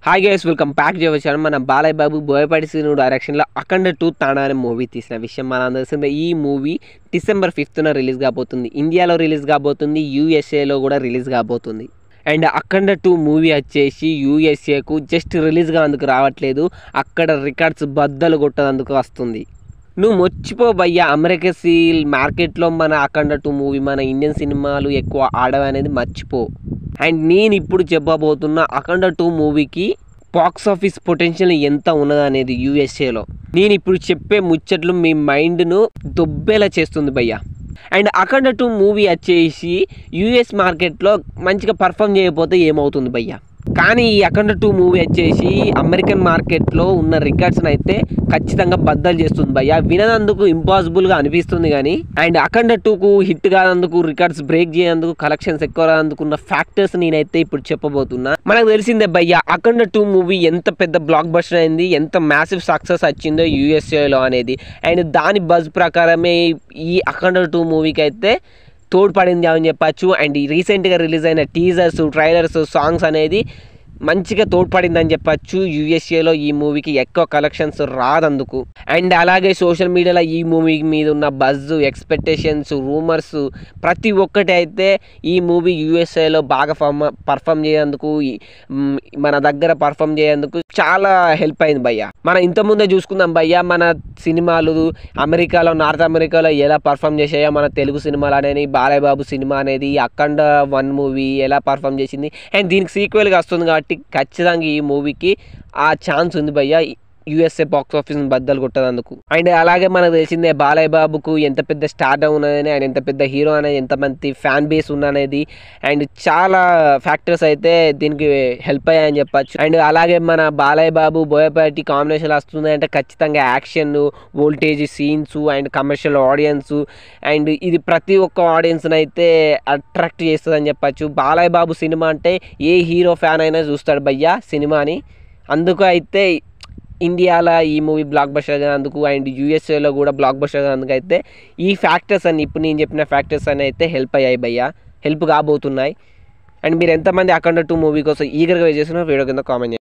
Hi guys, welcome back చేయవచ్చాను. మన బాలయ్య బాబు బోయపాటి శ్రీను డైరెక్షన్లో అఖండ 2 తానా అనే మూవీ తీసిన విషయం మన తెలిసిందే. ఈ మూవీ డిసెంబర్ 5న రిలీజ్ కాబోతుంది. ఇండియాలో రిలీజ్ కాబోతుంది, యూఎస్ఏలో కూడా రిలీజ్ కాబోతుంది. అండ్ అఖండ 2 మూవీ వచ్చేసి యూఎస్ఏకు జస్ట్ రిలీజ్గా అందుకు రావట్లేదు, అక్కడ రికార్డ్స్ బద్దలు కొట్టేందుకు వస్తుంది. నువ్వు మర్చిపో భయ్యా, అమెరికా సీల్ మార్కెట్లో మన అఖండ 2 మూవీ మన ఇండియన్ సినిమాలు ఎక్కువ ఆడవనేది మర్చిపో. అండ్ నేను ఇప్పుడు చెప్పబోతున్న అఖండ 2 మూవీకి బాక్స్ ఆఫీస్ పొటెన్షియల్ ఎంత ఉన్నదనేది యూఎస్ఏలో నేను ఇప్పుడు చెప్పే ముచ్చట్లు మీ మైండ్ను దొబ్బేలా చేస్తుంది భయ్యా. అండ్ అఖండ 2 మూవీ వచ్చేసి యూఎస్ మార్కెట్లో మంచిగా పర్ఫామ్ చేయకపోతే ఏమవుతుంది భయ్యా, కానీ ఈ అఖండ 2 మూవీ వచ్చేసి అమెరికన్ మార్కెట్లో ఉన్న రికార్డ్స్ని అయితే ఖచ్చితంగా బద్దలు చేస్తుంది భయ్యా. వినందుకు ఇంపాసిబుల్గా అనిపిస్తుంది కానీ, అండ్ అఖండ 2కు హిట్ కానందుకు, రికార్డ్స్ బ్రేక్ చేయందుకు, కలెక్షన్స్ ఎక్కువ రానందుకున్న ఫ్యాక్టర్స్ నేనైతే ఇప్పుడు చెప్పబోతున్నా. మనకు తెలిసిందే భయ్యా, అఖండ 2 మూవీ ఎంత పెద్ద బ్లాక్ బస్టర్ అయింది, ఎంత మ్యాసివ్ సక్సెస్ వచ్చిందో యూఎస్ఏలో అనేది. అండ్ దాని బజ్ ప్రకారమే ఈ అఖండ 2 మూవీకి అయితే తోడ్పడింది అని చెప్పచ్చు. అండ్ రీసెంట్గా రిలీజ్ అయిన టీజర్స్, ట్రైలర్స్, సాంగ్స్ అనేది మంచిగా తోడ్పడిందని చెప్పచ్చు. యూఎస్ఏలో ఈ మూవీకి ఎక్కువ కలెక్షన్స్ రాదందుకు. అండ్ అలాగే సోషల్ మీడియాలో ఈ మూవీ మీద ఉన్న బజ్, ఎక్స్పెక్టేషన్స్, రూమర్స్ ప్రతి ఒక్కటి అయితే ఈ మూవీ యూఎస్ఏలో బాగా పర్ఫామ్ చేయేందుకు, మన దగ్గర పర్ఫామ్ చేయేందుకు చాలా హెల్ప్ అయింది భయ్యా. మనం ఇంతకుముందే చూసుకుందాం భయ్యా, మన సినిమాలు అమెరికాలో, నార్త్ అమెరికాలో ఎలా పర్ఫామ్ చేసాయో మన తెలుగు సినిమాలు అనేది, బాలయ్య బాబు సినిమా అనేది అఖండ 1 మూవీ ఎలా పర్ఫామ్ చేసింది. అండ్ దీనికి సీక్వెల్గా వస్తుంది కాబట్టి ఖచ్చితంగా ఈ మూవీకి ఆ ఛాన్స్ ఉంది భయ్యా, యూఎస్ఏ బాక్స్ ఆఫీస్ బద్దలు కొట్టేందుకు. అండ్ అలాగే మనకు తెలిసిందే బాలయ్య బాబుకు ఎంత పెద్ద స్టార్డమ్ ఉన్నదని, ఆయన ఎంత పెద్ద హీరో అనేది, ఎంతమంది ఫ్యాన్ బేస్ ఉన్ననేది, అండ్ చాలా ఫ్యాక్టర్స్ అయితే దీనికి హెల్ప్ అయ్యాయని చెప్పచ్చు. అండ్ అలాగే మన బాలయ్య బాబు బోయపాటి కాంబినేషన్ వస్తుంది అంటే ఖచ్చితంగా action, voltage scenes, and commercial audience, and ఇది ప్రతి ఒక్క ఆడియన్స్ని అయితే అట్రాక్ట్ చేస్తుందని చెప్పచ్చు. బాలయ్య బాబు సినిమా అంటే ఏ హీరో ఫ్యాన్ అయినా చూస్తాడు భయ్యా సినిమాని. అందుకు అయితే ఇండియాలో ఈ మూవీ బ్లాక్ బస్టర్ అందుకు, అండ్ యూఎస్ఏలో కూడా బ్లాక్ బస్టర్ అందుకు అయితే ఈ ఫ్యాక్టర్స్ అన్ని, ఇప్పుడు నేను చెప్పిన ఫ్యాక్టర్స్ అని అయితే హెల్ప్ అయ్యాయి భయ్యా, హెల్ప్ కాబోతున్నాయి. అండ్ మీరు ఎంతమంది అఖండ 2 మూవీ కోసం ఈగర్గా వెయిట్ చేస్తున్నారు వీడియో కింద కామెంట్ చేయండి.